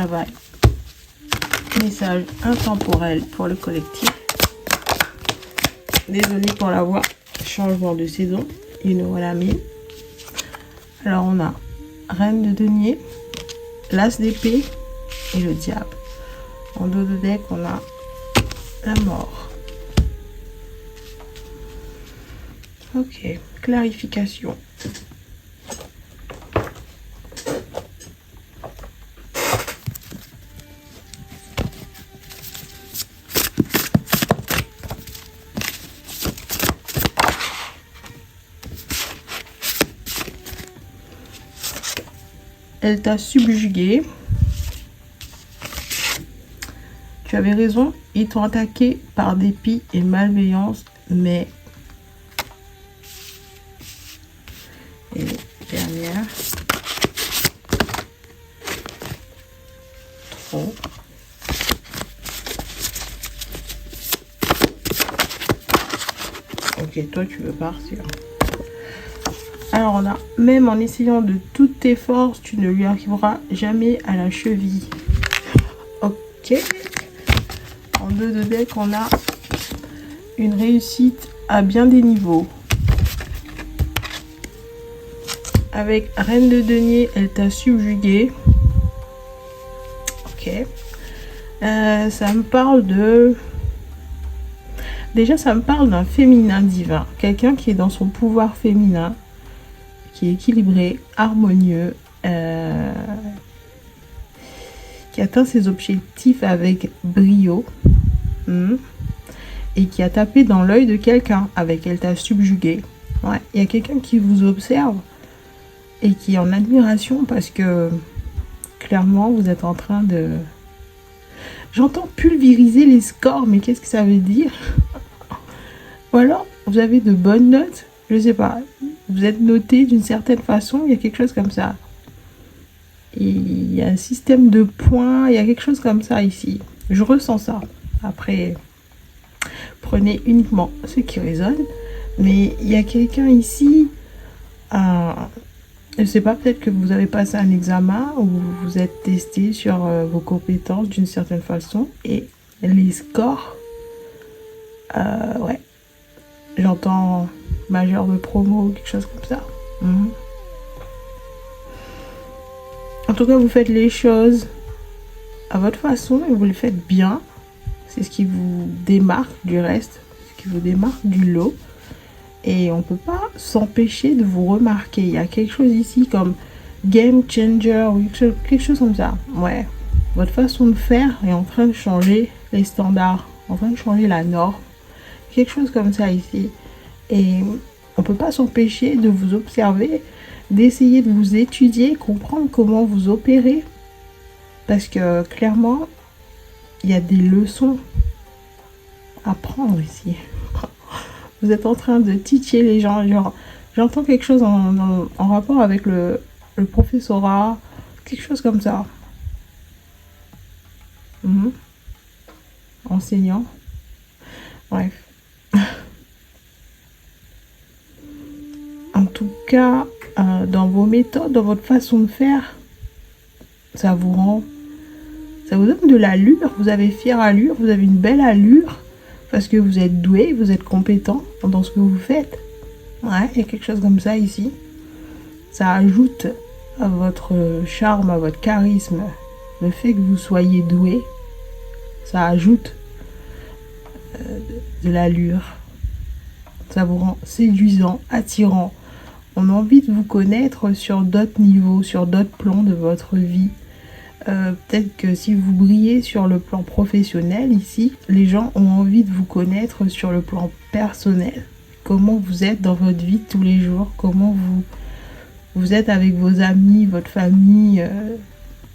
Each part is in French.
travail. Message intemporel pour le collectif. Désolée pour la voix. Changement de saison. You know what I mean. Alors on a Reine de denier, l'As d'épée et le diable. En dos de deck, on a la mort. Ok, clarification. Elle t'a subjugué. Tu avais raison, ils t'ont attaqué par dépit et malveillance, mais... Et dernière. Trop. Ok, toi tu veux partir. Alors on a, même en essayant de toutes tes forces, tu ne lui arriveras jamais à la cheville. Ok. En deux de deck, on a une réussite à bien des niveaux. Avec Reine de denier, elle t'a subjugué. Ok. Ça me parle de... Déjà, ça me parle d'un féminin divin. Quelqu'un qui est dans son pouvoir féminin, qui est équilibré, harmonieux, qui atteint ses objectifs avec brio, et qui a tapé dans l'œil de quelqu'un avec elle t'a subjugué. Ouais, il y a quelqu'un qui vous observe et qui est en admiration parce que clairement vous êtes en train de... J'entends pulvériser les scores, mais qu'est-ce que ça veut dire? Ou alors vous avez de bonnes notes, je sais pas. Vous êtes noté d'une certaine façon, il y a quelque chose comme ça. Et il y a un système de points, il y a quelque chose comme ça ici. Je ressens ça. Après, prenez uniquement ce qui résonne. Mais il y a quelqu'un ici, je sais pas, peut-être que vous avez passé un examen ou vous vous êtes testé sur vos compétences d'une certaine façon. Et les scores, ouais, j'entends majeur de promo ou quelque chose comme ça. En tout cas, vous faites les choses à votre façon et vous le faites bien. C'est ce qui vous démarque du reste, ce qui vous démarque du lot. Et on ne peut pas s'empêcher de vous remarquer. Il y a quelque chose ici comme game changer ou quelque chose comme ça. Ouais, votre façon de faire est en train de changer les standards, en train de changer la norme. Quelque chose comme ça ici. Et on ne peut pas s'empêcher de vous observer, d'essayer de vous étudier, comprendre comment vous opérez. Parce que clairement, il y a des leçons à prendre ici. Vous êtes en train de titiller les gens. Genre, j'entends quelque chose en rapport avec le professorat, quelque chose comme ça. Enseignant. Bref. En tout cas, dans vos méthodes, dans votre façon de faire, ça vous donne de l'allure. Vous avez fière allure, vous avez une belle allure parce que vous êtes doué, vous êtes compétent dans ce que vous faites. Ouais, il y a quelque chose comme ça ici. Ça ajoute à votre charme, à votre charisme, le fait que vous soyez doué. Ça ajoute de l'allure. Ça vous rend séduisant, attirant. On a envie de vous connaître sur d'autres niveaux, sur d'autres plans de votre vie. Peut-être que si vous brillez sur le plan professionnel ici, les gens ont envie de vous connaître sur le plan personnel. Comment vous êtes dans votre vie de tous les jours, comment vous êtes avec vos amis, votre famille.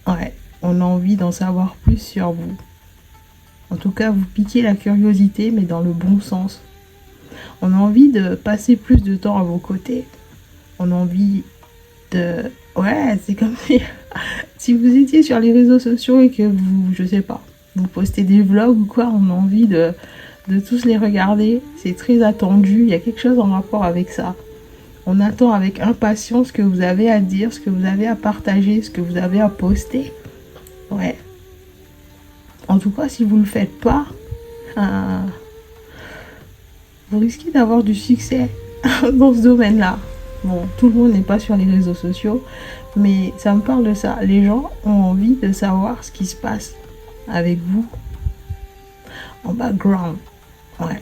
Ouais, on a envie d'en savoir plus sur vous. En tout cas, vous piquez la curiosité, mais dans le bon sens. On a envie de passer plus de temps à vos côtés. On a envie de... Ouais, c'est comme si vous étiez sur les réseaux sociaux et que vous, je sais pas, vous postez des vlogs ou quoi, on a envie de tous les regarder. C'est très attendu, il y a quelque chose en rapport avec ça. On attend avec impatience ce que vous avez à dire, ce que vous avez à partager, ce que vous avez à poster. Ouais. En tout cas, si vous ne le faites pas, vous risquez d'avoir du succès dans ce domaine-là. Bon, tout le monde n'est pas sur les réseaux sociaux, mais ça me parle de ça. Les gens ont envie de savoir ce qui se passe avec vous en background. Ouais.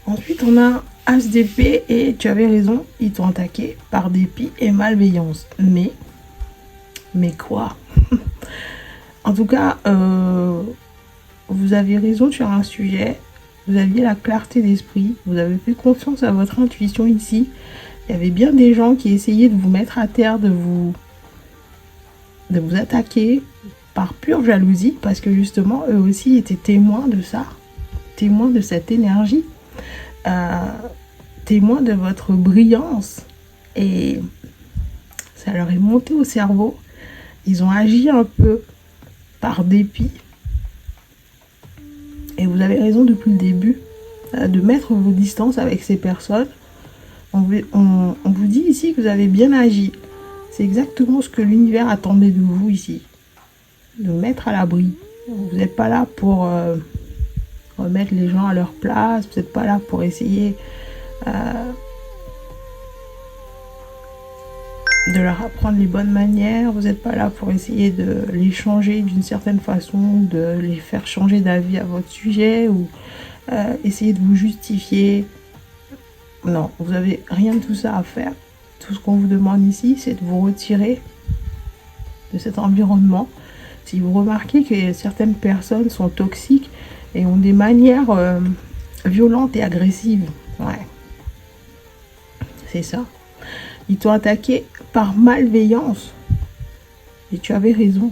Ensuite, on a As d'épée et tu avais raison, ils t'ont attaqué par dépit et malveillance. Mais quoi? En tout cas, vous avez raison sur un sujet. Vous aviez la clarté d'esprit. Vous avez fait confiance à votre intuition ici. Il y avait bien des gens qui essayaient de vous mettre à terre, de vous attaquer par pure jalousie. Parce que justement, eux aussi étaient témoins de ça. Témoins de cette énergie. Témoins de votre brillance. Et ça leur est monté au cerveau. Ils ont agi un peu par dépit. Et vous avez raison depuis le début de mettre vos distances avec ces personnes. On vous dit ici que vous avez bien agi. C'est exactement ce que l'univers attendait de vous ici. De mettre à l'abri. Vous n'êtes pas là pour remettre les gens à leur place. Vous n'êtes pas là pour essayer de leur apprendre les bonnes manières. Vous n'êtes pas là pour essayer de les changer d'une certaine façon, de les faire changer d'avis à votre sujet ou essayer de vous justifier. Non, vous n'avez rien de tout ça à faire. Tout ce qu'on vous demande ici, c'est de vous retirer de cet environnement. Si vous remarquez que certaines personnes sont toxiques et ont des manières violentes et agressives, ouais, c'est ça. Ils t'ont attaqué par malveillance. Et tu avais raison.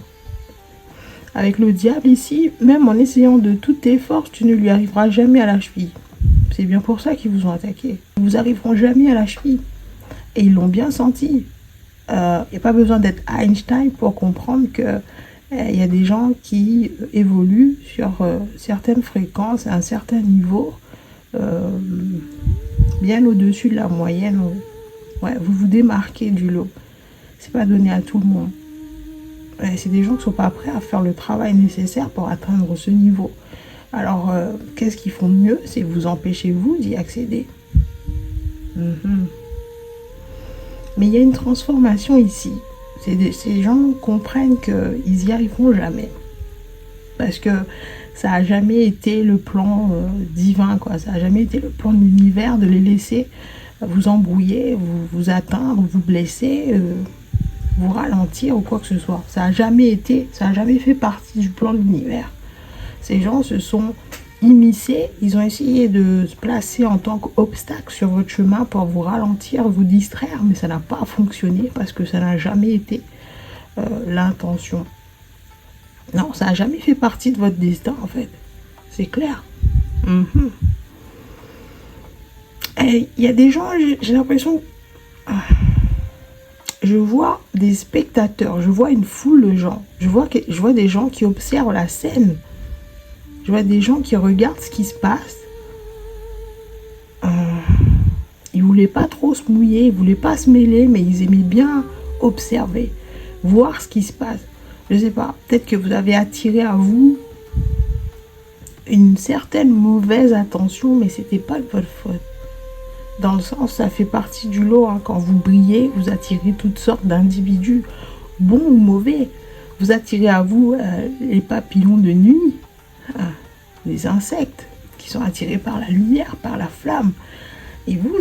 Avec le diable ici, même en essayant de toutes tes forces, tu ne lui arriveras jamais à la cheville. C'est bien pour ça qu'ils vous ont attaqué. Ils vous arriveront jamais à la cheville. Et ils l'ont bien senti. Il n'y a pas besoin d'être Einstein pour comprendre que il y a des gens qui évoluent sur certaines fréquences, à un certain niveau, bien au-dessus de la moyenne. Ouais, vous vous démarquez du lot. C'est pas donné à tout le monde. Ouais, c'est des gens qui sont pas prêts à faire le travail nécessaire pour atteindre ce niveau. Alors, qu'est-ce qu'ils font de mieux? C'est vous empêcher, vous, d'y accéder. Mais il y a une transformation ici. Ces gens comprennent qu'ils y arriveront jamais. Parce que ça n'a jamais été le plan divin, quoi. Ça n'a jamais été le plan de l'univers de les laisser vous embrouiller, vous atteindre, vous blesser, vous ralentir ou quoi que ce soit. Ça n'a jamais fait partie du plan de l'univers. Ces gens se sont immiscés, ils ont essayé de se placer en tant qu'obstacle sur votre chemin pour vous ralentir, vous distraire, mais ça n'a pas fonctionné parce que ça n'a jamais été l'intention. Non, ça n'a jamais fait partie de votre destin en fait. C'est clair. Et il y a des gens, j'ai l'impression, je vois des spectateurs, je vois une foule de gens, je vois des gens qui observent la scène, je vois des gens qui regardent ce qui se passe. Ils ne voulaient pas trop se mouiller, ils ne voulaient pas se mêler, mais ils aimaient bien observer, voir ce qui se passe. Je ne sais pas, peut-être que vous avez attiré à vous une certaine mauvaise attention, mais c'était pas de votre faute. Dans le sens, ça fait partie du lot. Hein. Quand vous brillez, vous attirez toutes sortes d'individus, bons ou mauvais. Vous attirez à vous les papillons de nuit, les insectes qui sont attirés par la lumière, par la flamme. Et vous,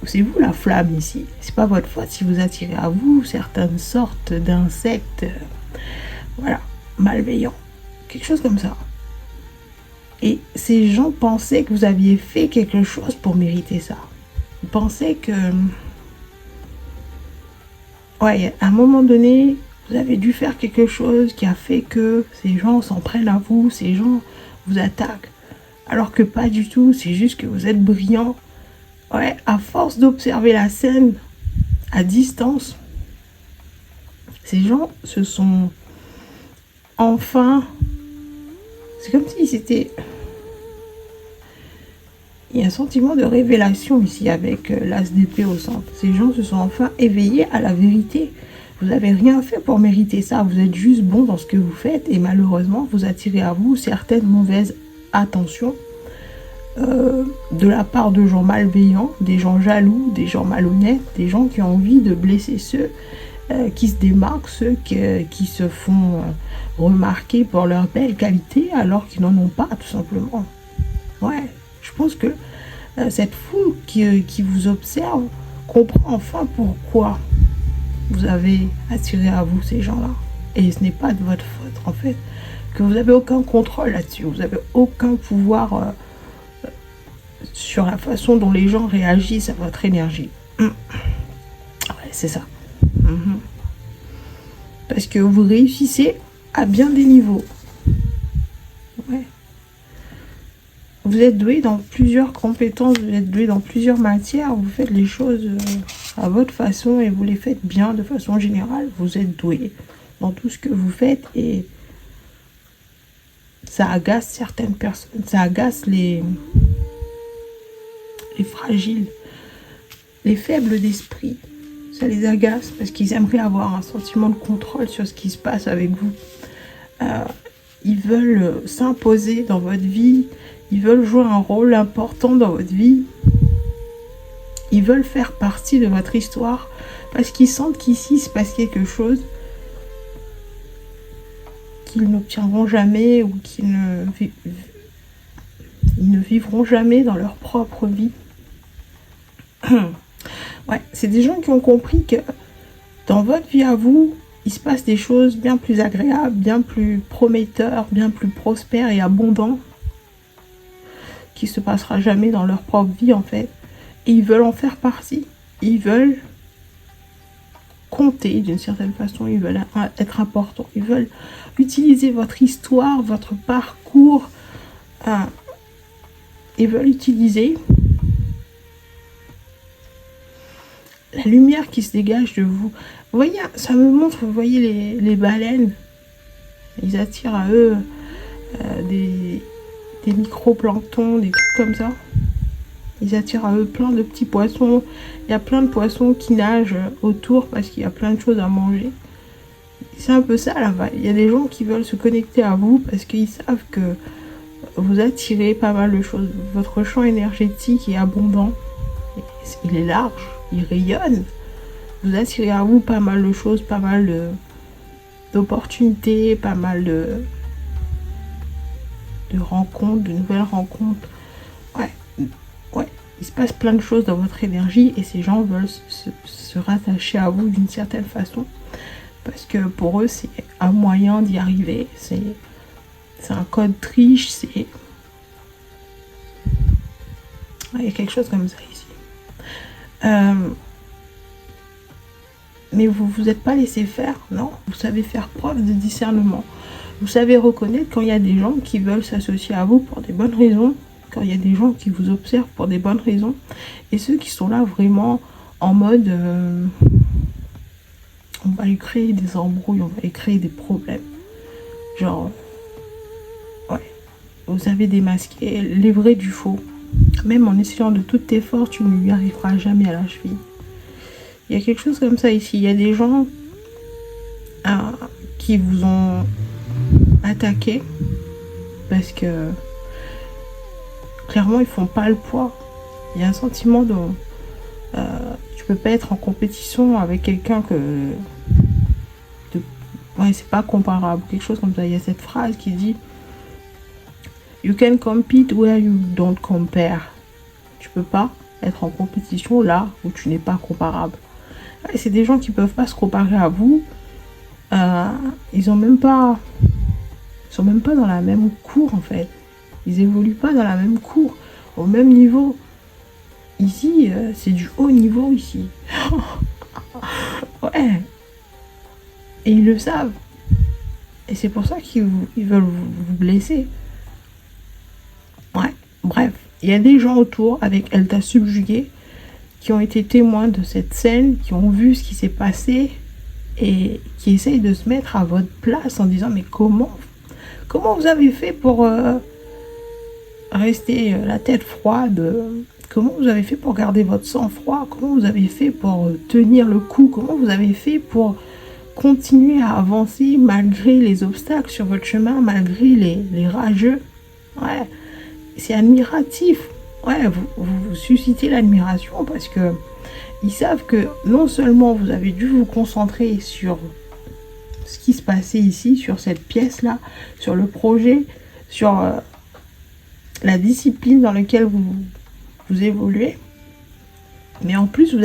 c'est vous la flamme ici. C'est pas votre faute si vous attirez à vous certaines sortes d'insectes, voilà, malveillants. Quelque chose comme ça. Et ces gens pensaient que vous aviez fait quelque chose pour mériter ça. Ils pensaient que... ouais, à un moment donné, vous avez dû faire quelque chose qui a fait que ces gens s'en prennent à vous, ces gens vous attaquent. Alors que pas du tout, c'est juste que vous êtes brillant. Ouais, à force d'observer la scène à distance, ces gens se sont enfin... C'est comme si c'était... Il y a un sentiment de révélation ici avec l'as d'épée au centre. Ces gens se sont enfin éveillés à la vérité Vous n'avez rien fait pour mériter ça. Vous êtes juste bon dans ce que vous faites. Et malheureusement, vous attirez à vous certaines mauvaises attentions de la part de gens malveillants, des gens jaloux, des gens malhonnêtes, des gens qui ont envie de blesser ceux qui se démarquent, ceux qui se font remarquer pour leurs belles qualités alors qu'ils n'en ont pas, tout simplement. Ouais, je pense que cette foule qui vous observe comprend enfin pourquoi vous avez attiré à vous ces gens-là. Et ce n'est pas de votre faute, en fait, que vous n'avez aucun contrôle là-dessus. Vous n'avez aucun pouvoir sur la façon dont les gens réagissent à votre énergie. Ouais, c'est ça. Parce que vous réussissez à bien des niveaux. Ouais. Vous êtes doué dans plusieurs compétences, vous êtes doué dans plusieurs matières, vous faites les choses à votre façon et vous les faites bien de façon générale. Vous êtes doué dans tout ce que vous faites et ça agace certaines personnes, ça agace les fragiles, les faibles d'esprit. Ça les agace parce qu'ils aimeraient avoir un sentiment de contrôle sur ce qui se passe avec vous. Ils veulent s'imposer dans votre vie, ils veulent jouer un rôle important dans votre vie. Ils veulent faire partie de votre histoire parce qu'ils sentent qu'ici il se passe quelque chose qu'ils n'obtiendront jamais ou qu'ils ne vivront jamais dans leur propre vie. Ouais, c'est des gens qui ont compris que dans votre vie à vous, il se passe des choses bien plus agréables, bien plus prometteurs, bien plus prospères et abondants qui se passera jamais dans leur propre vie en fait. Et ils veulent en faire partie. Ils veulent compter d'une certaine façon, ils veulent être importants, ils veulent utiliser votre histoire, votre parcours, ils veulent utiliser la lumière qui se dégage de vous. Vous voyez, ça me montre, vous voyez les baleines, ils attirent à eux des micro-planctons, des trucs comme ça. Ils attirent à eux plein de petits poissons. Il y a plein de poissons qui nagent autour parce qu'il y a plein de choses à manger. C'est un peu ça là-bas. Il y a des gens qui veulent se connecter à vous parce qu'ils savent que vous attirez pas mal de choses. Votre champ énergétique est abondant. Il est large. Il rayonne. Vous attirez à vous pas mal de choses, pas mal d'opportunités, pas mal de rencontres, de nouvelles rencontres. Ouais, il se passe plein de choses dans votre énergie et ces gens veulent se rattacher à vous d'une certaine façon parce que pour eux c'est un moyen d'y arriver, c'est un code triche, il y a quelque chose comme ça ici. Mais vous êtes pas laissé faire, non, vous savez faire preuve de discernement, vous savez reconnaître quand il y a des gens qui veulent s'associer à vous pour des bonnes raisons, quand il y a des gens qui vous observent pour des bonnes raisons, et ceux qui sont là vraiment en mode on va lui créer des embrouilles, on va lui créer des problèmes. Genre, ouais, vous savez démasquer les vrais du faux. Même en essayant de tout effort, tu ne lui arriveras jamais à la cheville. Il y a quelque chose comme ça ici. Il y a des gens qui vous ont attaqué parce que clairement ils font pas le poids. Il y a un sentiment de tu peux pas être en compétition avec quelqu'un ouais, c'est pas comparable, quelque chose comme ça. Il y a cette phrase qui dit you can compete where you don't compare. Tu peux pas être en compétition là où tu n'es pas comparable. Et c'est des gens qui peuvent pas se comparer à vous. Ils sont même pas dans la même cour en fait. Ils évoluent pas dans la même cour, au même niveau. Ici, c'est du haut niveau ici. Ouais. Et ils le savent. Et c'est pour ça qu'ils veulent vous blesser. Ouais. Bref, il y a des gens autour avec Elle t'a subjugué qui ont été témoins de cette scène, qui ont vu ce qui s'est passé et qui essayent de se mettre à votre place en disant mais comment vous avez fait pour rester la tête froide, comment vous avez fait pour garder votre sang-froid, comment vous avez fait pour tenir le coup, comment vous avez fait pour continuer à avancer malgré les obstacles sur votre chemin, malgré les rageux. Ouais, c'est admiratif. Ouais, vous suscitez l'admiration parce que ils savent que non seulement vous avez dû vous concentrer sur ce qui se passait ici, sur cette pièce-là, sur le projet, sur la discipline dans laquelle vous évoluez, mais en plus vous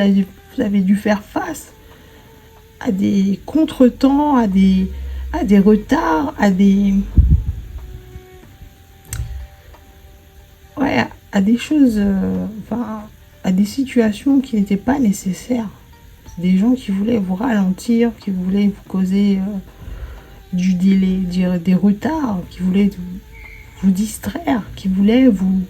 avez dû faire face à des contretemps, à des retards, à des choses, à des situations qui n'étaient pas nécessaires. Des gens qui voulaient vous ralentir, qui voulaient vous causer du délai, des retards, qui voulaient vous distraire, qui voulaient vous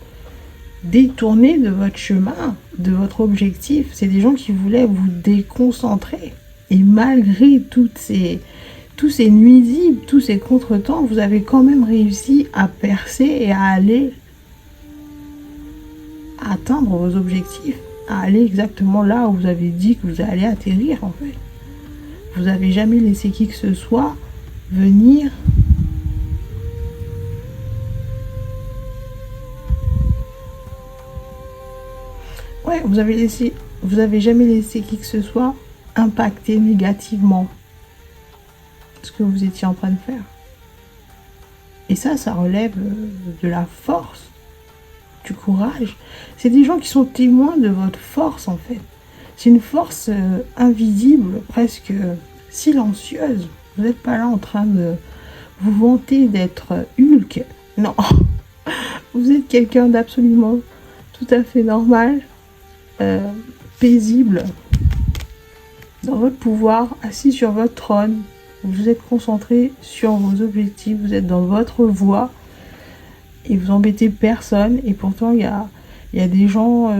détourner de votre chemin, de votre objectif. C'est des gens qui voulaient vous déconcentrer. Et malgré tous ces nuisibles, tous ces contretemps, vous avez quand même réussi à percer et à aller atteindre vos objectifs, à aller exactement là où vous avez dit que vous allez atterrir en fait. Vous n'avez jamais laissé qui que ce soit venir vous avez jamais laissé qui que ce soit impacter négativement ce que vous étiez en train de faire. Et ça relève de la force, du courage. C'est des gens qui sont témoins de votre force en fait. C'est une force invisible, presque silencieuse. Vous n'êtes pas là en train de vous vanter d'être Hulk. Non, vous êtes quelqu'un d'absolument tout à fait normal, paisible, dans votre pouvoir, assis sur votre trône. Vous êtes concentré sur vos objectifs, vous êtes dans votre voie et vous embêtez personne. Et pourtant, il y a des gens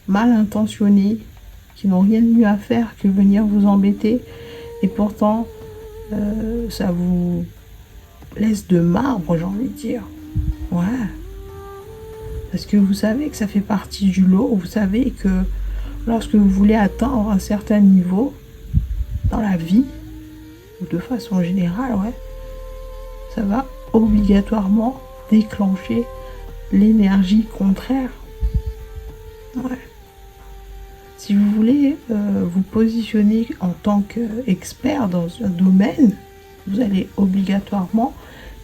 mal intentionnés qui n'ont rien de mieux à faire que venir vous embêter. Et pourtant, ça vous laisse de marbre, j'ai envie de dire. Ouais. Parce que vous savez que ça fait partie du lot. Vous savez que lorsque vous voulez atteindre un certain niveau dans la vie, ou de façon générale, ça va obligatoirement déclencher l'énergie contraire. Ouais. Si vous voulez vous positionner en tant qu'expert dans un domaine, vous allez obligatoirement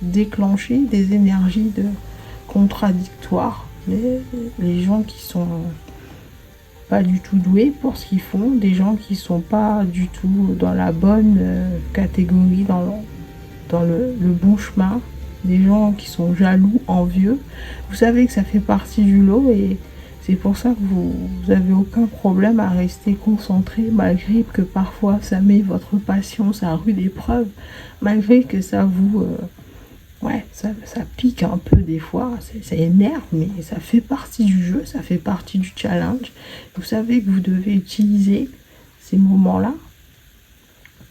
déclencher des énergies contradictoires. Les gens qui sont pas du tout doués pour ce qu'ils font, des gens qui sont pas du tout dans la bonne catégorie, dans le bon chemin, des gens qui sont jaloux, envieux. Vous savez que ça fait partie du lot et c'est pour ça que vous avez aucun problème à rester concentré, malgré que parfois ça met votre patience à rude épreuve, malgré que ça vous ça pique un peu des fois, ça énerve, mais ça fait partie du jeu, ça fait partie du challenge. Vous savez que vous devez utiliser ces moments-là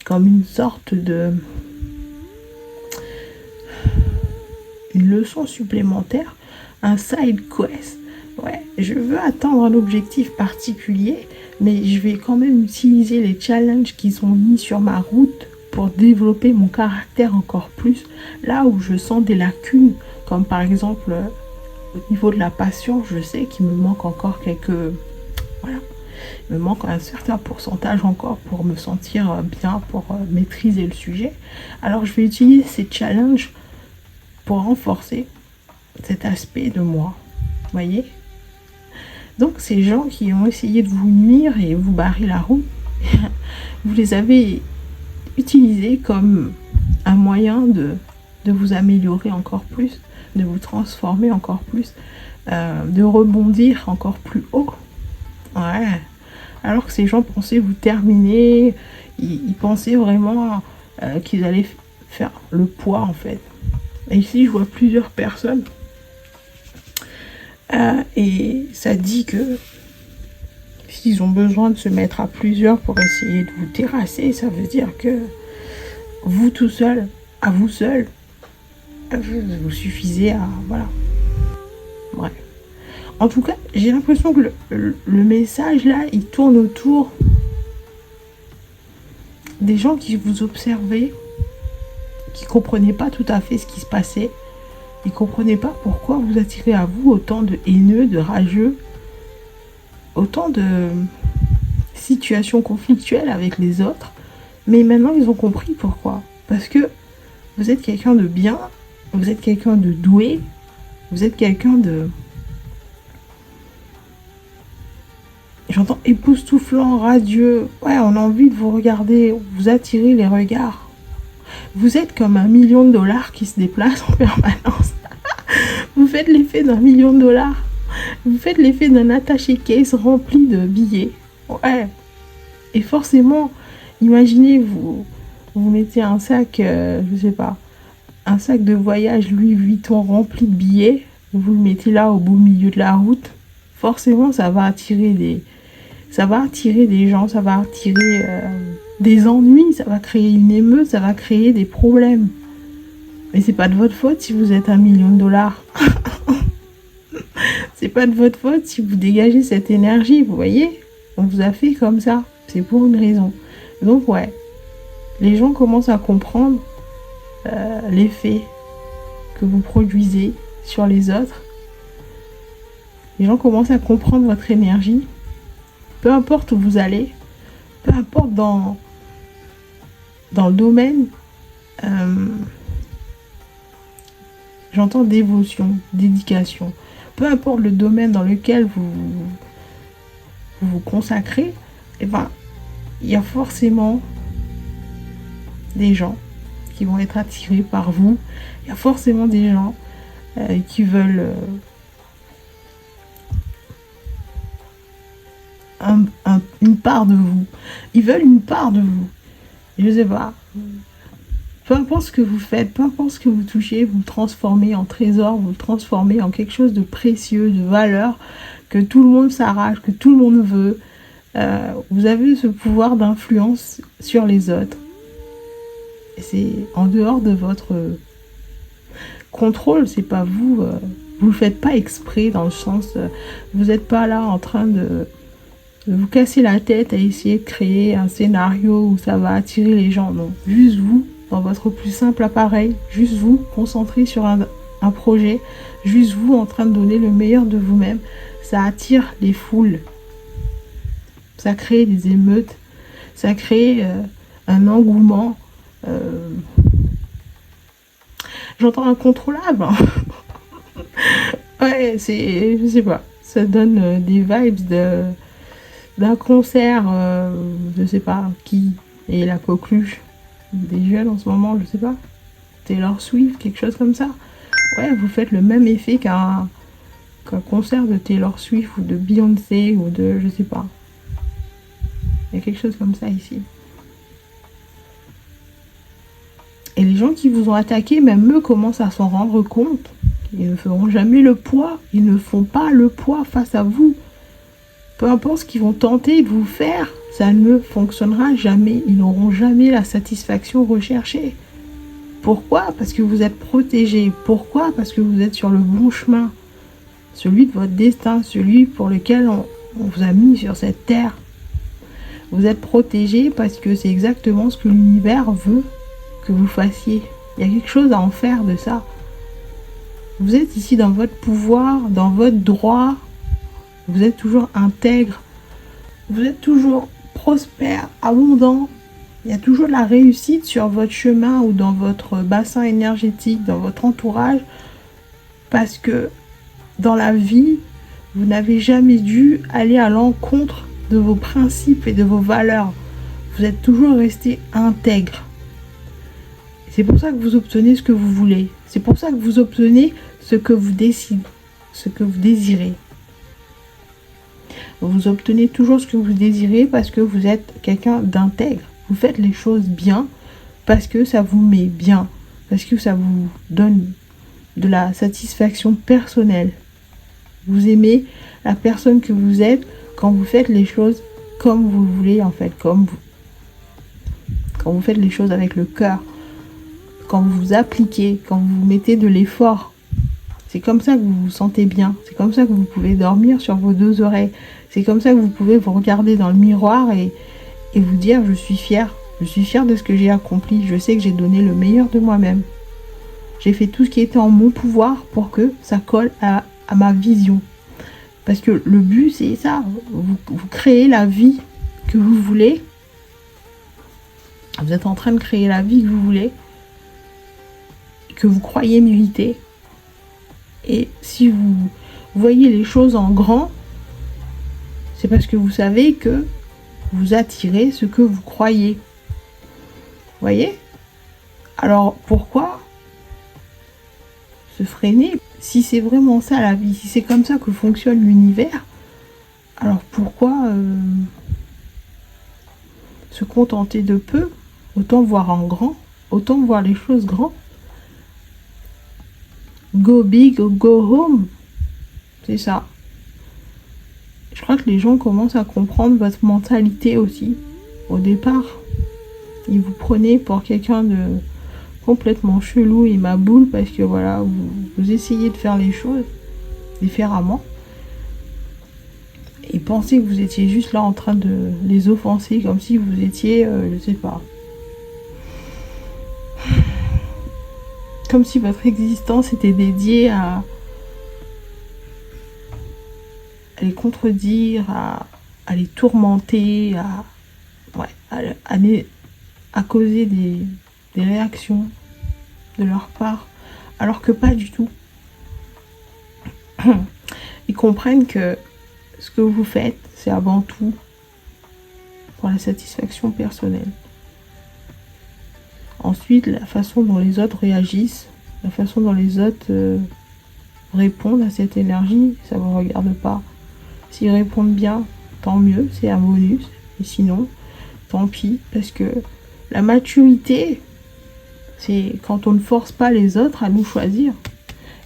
comme une sorte une leçon supplémentaire, un side quest. Ouais, je veux atteindre un objectif particulier, mais je vais quand même utiliser les challenges qui sont mis sur ma route pour développer mon caractère encore plus, là où je sens des lacunes, comme par exemple au niveau de la patience, je sais qu'il me manque encore il me manque un certain pourcentage encore pour me sentir bien, pour maîtriser le sujet. Alors je vais utiliser ces challenges pour renforcer cet aspect de moi, voyez. Donc ces gens qui ont essayé de vous nuire et vous barrer la route, vous les avez utilisés comme un moyen de vous améliorer encore plus, de vous transformer encore plus, de rebondir encore plus haut. Ouais. Alors que ces gens pensaient vous terminer, ils pensaient vraiment qu'ils allaient faire le poids en fait. Et ici je vois plusieurs personnes et ça dit que s'ils ont besoin de se mettre à plusieurs pour essayer de vous terrasser, ça veut dire que vous tout seul, à vous seul, vous suffisez à... Voilà. Bref. En tout cas, j'ai l'impression que le message là, il tourne autour des gens qui vous observaient, qui ne comprenaient pas tout à fait ce qui se passait. Ils ne comprenaient pas pourquoi vous attirez à vous autant de haineux, de rageux, autant de situations conflictuelles avec les autres. Mais maintenant, ils ont compris pourquoi. Parce que vous êtes quelqu'un de bien, vous êtes quelqu'un de doué, vous êtes quelqu'un de... J'entends époustouflant, radieux. Ouais, on a envie de vous regarder, vous attirez les regards. Vous êtes comme $1 million qui se déplace en permanence. Vous faites l'effet d'$1 million. Vous faites l'effet d'un attaché case rempli de billets. Ouais. Et forcément, imaginez, vous mettez un sac, je sais pas, un sac de voyage Louis Vuitton rempli de billets. Vous le mettez là au beau milieu de la route. Forcément, ça va attirer des gens, ça va attirer des ennuis, ça va créer une émeute, ça va créer des problèmes. Mais c'est pas de votre faute si vous êtes $1 million. C'est pas de votre faute si vous dégagez cette énergie, vous voyez? On vous a fait comme ça, c'est pour une raison. Donc ouais, les gens commencent à comprendre l'effet que vous produisez sur les autres. Les gens commencent à comprendre votre énergie. Peu importe où vous allez, peu importe dans le domaine, j'entends dévotion, dédication. Peu importe le domaine dans lequel vous consacrez, eh ben, il y a forcément des gens qui vont être attirés par vous. Il y a forcément des gens qui veulent une part de vous. Ils veulent une part de vous. Je sais pas. Peu importe ce que vous faites, peu importe ce que vous touchez, vous le transformez en trésor, vous le transformez en quelque chose de précieux, de valeur, que tout le monde s'arrache, que tout le monde veut. Vous avez ce pouvoir d'influence sur les autres. Et c'est en dehors de votre contrôle, c'est pas vous. Vous le faites pas exprès, dans le sens, vous n'êtes pas là en train de vous casser la tête à essayer de créer un scénario où ça va attirer les gens. Non, juste vous, dans votre plus simple appareil, juste vous, concentré sur un projet, juste vous en train de donner le meilleur de vous-même, ça attire les foules. Ça crée des émeutes, ça crée un engouement. J'entends incontrôlable. Ouais, c'est, je sais pas, ça donne des vibes d'un concert, je sais pas qui est la coqueluche des jeunes en ce moment, je sais pas, Taylor Swift, quelque chose comme ça. Ouais, vous faites le même effet qu'un concert de Taylor Swift ou de Beyoncé ou de, je sais pas. Il y a quelque chose comme ça ici. Et les gens qui vous ont attaqué, même eux, commencent à s'en rendre compte. Ils ne feront jamais le poids. Ils ne font pas le poids face à vous. Peu importe ce qu'ils vont tenter de vous faire, ça ne fonctionnera jamais. Ils n'auront jamais la satisfaction recherchée. Pourquoi? Parce que vous êtes protégé. Pourquoi? Parce que vous êtes sur le bon chemin. Celui de votre destin, celui pour lequel on vous a mis sur cette terre. Vous êtes protégé parce que c'est exactement ce que l'univers veut que vous fassiez. Il y a quelque chose à en faire de ça. Vous êtes ici dans votre pouvoir, dans votre droit. Vous êtes toujours intègre. Vous êtes toujours prospère, abondant. Il y a toujours de la réussite sur votre chemin ou dans votre bassin énergétique, dans votre entourage. Parce que dans la vie, vous n'avez jamais dû aller à l'encontre de vos principes et de vos valeurs. Vous êtes toujours resté intègre. C'est pour ça que vous obtenez ce que vous voulez. C'est pour ça que vous obtenez ce que vous décidez, ce que vous désirez. Vous obtenez toujours ce que vous désirez parce que vous êtes quelqu'un d'intègre. Vous faites les choses bien parce que ça vous met bien, parce que ça vous donne de la satisfaction personnelle. Vous aimez la personne que vous êtes quand vous faites les choses comme vous voulez, en fait, comme vous. Quand vous faites les choses avec le cœur, quand vous vous appliquez, quand vous mettez de l'effort. C'est comme ça que vous vous sentez bien. C'est comme ça que vous pouvez dormir sur vos deux oreilles. C'est comme ça que vous pouvez vous regarder dans le miroir et vous dire je suis fière Je suis fière de ce que j'ai accompli. Je sais que j'ai donné le meilleur de moi-même. J'ai fait tout ce qui était en mon pouvoir pour que ça colle à ma vision. Parce que le but, c'est ça. Vous créez la vie que vous voulez. Vous êtes en train de créer la vie que vous voulez. Que vous croyez mériter. Et si vous voyez les choses en grand, c'est parce que vous savez que vous attirez ce que vous croyez. Vous voyez? Alors pourquoi se freiner? Si c'est vraiment ça la vie, si c'est comme ça que fonctionne l'univers, alors pourquoi se contenter de peu? Autant voir en grand, autant voir les choses grands. Go big or go home. C'est ça. Je crois que les gens commencent à comprendre votre mentalité aussi. Au départ, ils vous prenaient pour quelqu'un de complètement chelou et ma boule parce que voilà, vous essayez de faire les choses différemment. Et pensez que vous étiez juste là en train de les offenser comme si vous étiez, je sais pas. Comme si votre existence était dédiée à les contredire, à les tourmenter, à causer des réactions de leur part, alors que pas du tout. Ils comprennent que ce que vous faites, c'est avant tout pour la satisfaction personnelle. Ensuite, la façon dont les autres réagissent, la façon dont les autres répondent à cette énergie, ça ne vous regarde pas. S'ils répondent bien, tant mieux, c'est un bonus. Et sinon, tant pis, parce que la maturité, c'est quand on ne force pas les autres à nous choisir.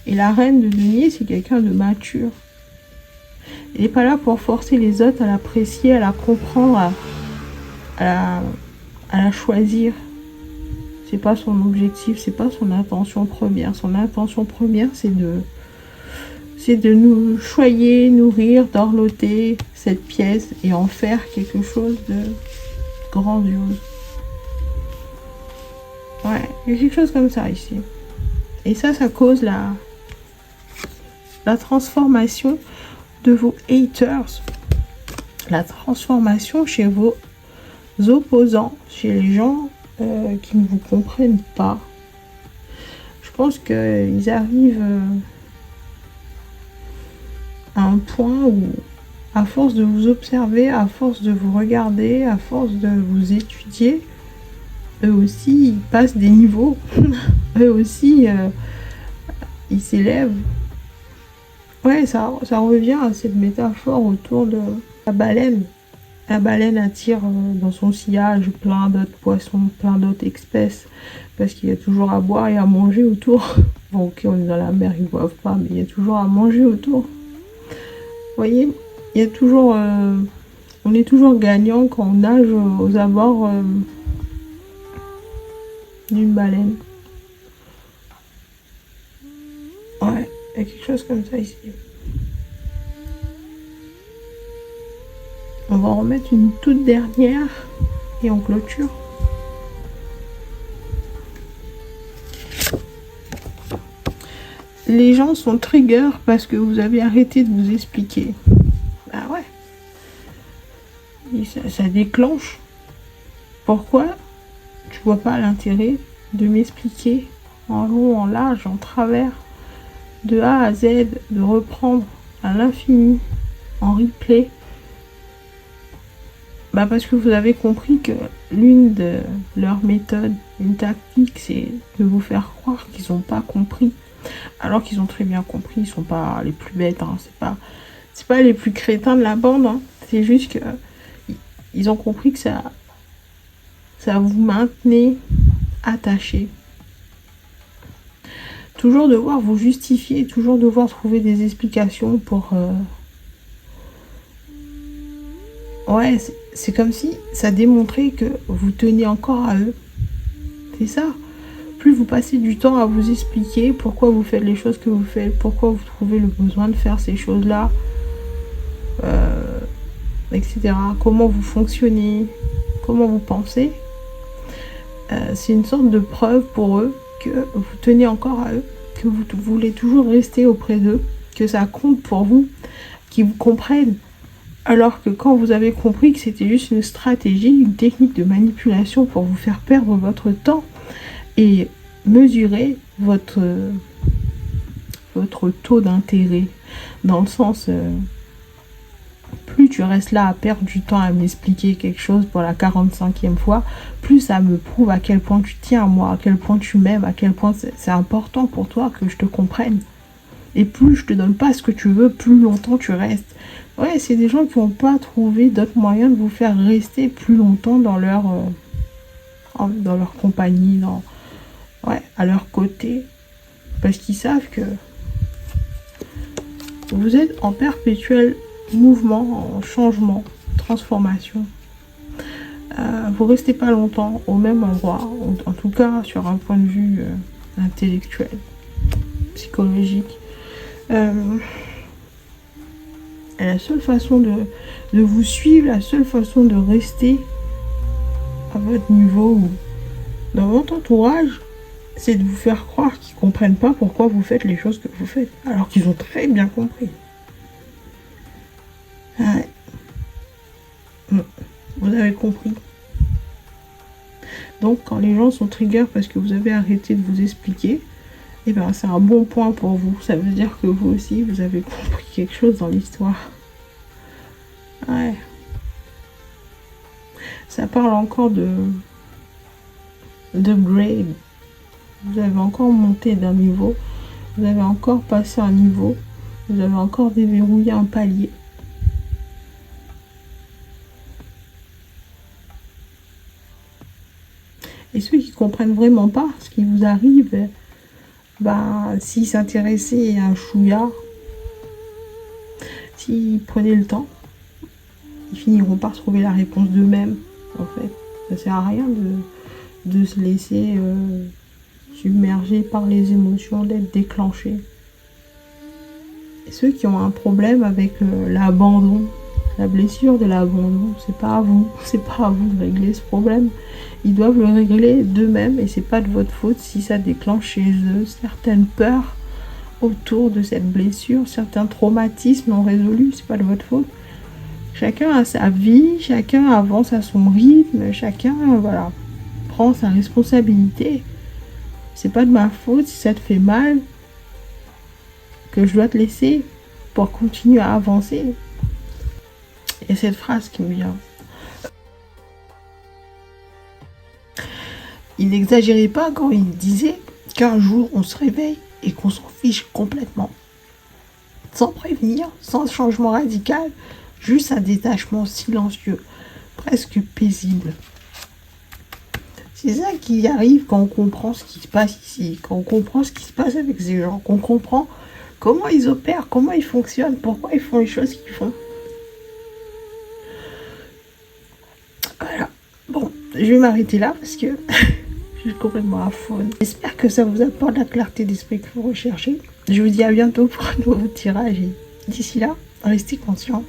Et la reine de denier, c'est quelqu'un de mature. Elle n'est pas là pour forcer les autres à l'apprécier, à la comprendre, à la choisir. C'est pas son objectif, c'est pas son intention première. Son intention première, c'est de nous choyer, nourrir, dorloter cette pièce et en faire quelque chose de grandiose. Ouais, il y a quelque chose comme ça ici. Et ça cause la transformation de vos haters. La transformation chez vos opposants, chez les gens qui ne vous comprennent pas. Je pense qu'ils arrivent à un point où, à force de vous observer, à force de vous regarder, à force de vous étudier, eux aussi, ils passent des niveaux. Eux aussi, ils s'élèvent. Ouais, ça revient à cette métaphore autour de la baleine. La baleine attire dans son sillage plein d'autres poissons, plein d'autres espèces, parce qu'il y a toujours à boire et à manger autour. Bon, ok, on est dans la mer, ils ne boivent pas, mais il y a toujours à manger autour. Vous voyez, il y a toujours... on est toujours gagnant quand on nage aux abords d'une baleine. Ouais, il y a quelque chose comme ça ici. On va en remettre une toute dernière et on clôture. Les gens sont triggers parce que vous avez arrêté de vous expliquer. Bah ouais. Et ça déclenche. Pourquoi tu vois pas l'intérêt de m'expliquer en long, en large, en travers, de A à Z, de reprendre à l'infini, en replay? Bah parce que vous avez compris que l'une de leurs méthodes, une tactique, c'est de vous faire croire qu'ils n'ont pas compris. Alors qu'ils ont très bien compris, ils sont pas les plus bêtes, hein. C'est pas les plus crétins de la bande, hein. C'est juste que ils ont compris que ça vous maintenait attaché. Toujours devoir vous justifier, toujours devoir trouver des explications pour... Ouais, c'est comme si ça démontrait que vous teniez encore à eux. C'est ça. Plus vous passez du temps à vous expliquer pourquoi vous faites les choses que vous faites, pourquoi vous trouvez le besoin de faire ces choses-là, etc. Comment vous fonctionnez, comment vous pensez, c'est une sorte de preuve pour eux que vous tenez encore à eux, que vous voulez toujours rester auprès d'eux, que ça compte pour vous, qu'ils vous comprennent. Alors que quand vous avez compris que c'était juste une stratégie, une technique de manipulation pour vous faire perdre votre temps et mesurer votre taux d'intérêt, dans le sens, plus tu restes là à perdre du temps à m'expliquer quelque chose pour la 45e fois, plus ça me prouve à quel point tu tiens à moi, à quel point tu m'aimes, à quel point c'est important pour toi que je te comprenne. Et plus je te donne pas ce que tu veux, plus longtemps tu restes. Ouais, c'est des gens qui n'ont pas trouvé d'autres moyens de vous faire rester plus longtemps dans leur compagnie, à leur côté. Parce qu'ils savent que vous êtes en perpétuel mouvement, en changement, transformation. Vous restez pas longtemps au même endroit, en tout cas sur un point de vue intellectuel, psychologique. La seule façon de vous suivre, la seule façon de rester à votre niveau ou dans votre entourage, c'est de vous faire croire qu'ils comprennent pas pourquoi vous faites les choses que vous faites, alors qu'ils ont très bien compris. Ouais. Vous avez compris. Donc quand les gens sont triggers parce que vous avez arrêté de vous expliquer, et ben c'est un bon point pour vous. Ça veut dire que vous aussi, vous avez compris quelque chose dans l'histoire. Ouais. Ça parle encore de grade. Vous avez encore monté d'un niveau. Vous avez encore passé un niveau. Vous avez encore déverrouillé un palier. Et ceux qui comprennent vraiment pas ce qui vous arrive, s'ils s'intéressaient à un chouïa, s'ils prenaient le temps, ils finiront par trouver la réponse d'eux-mêmes, en fait. Ça sert à rien de se laisser submerger par les émotions, d'être déclenché. Et ceux qui ont un problème avec l'abandon, la blessure de l'abandon, c'est pas à vous de régler ce problème. Ils doivent le régler d'eux-mêmes et c'est pas de votre faute si ça déclenche chez eux certaines peurs autour de cette blessure, certains traumatismes non résolus, c'est pas de votre faute. Chacun a sa vie, chacun avance à son rythme, chacun prend sa responsabilité. C'est pas de ma faute si ça te fait mal que je dois te laisser pour continuer à avancer. Et cette phrase qui me vient. Il n'exagérait pas quand il disait qu'un jour on se réveille et qu'on s'en fiche complètement. Sans prévenir, sans changement radical, juste un détachement silencieux, presque paisible. C'est ça qui arrive quand on comprend ce qui se passe ici, quand on comprend ce qui se passe avec ces gens, qu'on comprend comment ils opèrent, comment ils fonctionnent, pourquoi ils font les choses qu'ils font. Voilà. Bon, je vais m'arrêter là parce que je suis complètement à fond. J'espère que ça vous apporte la clarté d'esprit que vous recherchez. Je vous dis à bientôt pour un nouveau tirage. Et d'ici là, restez conscients.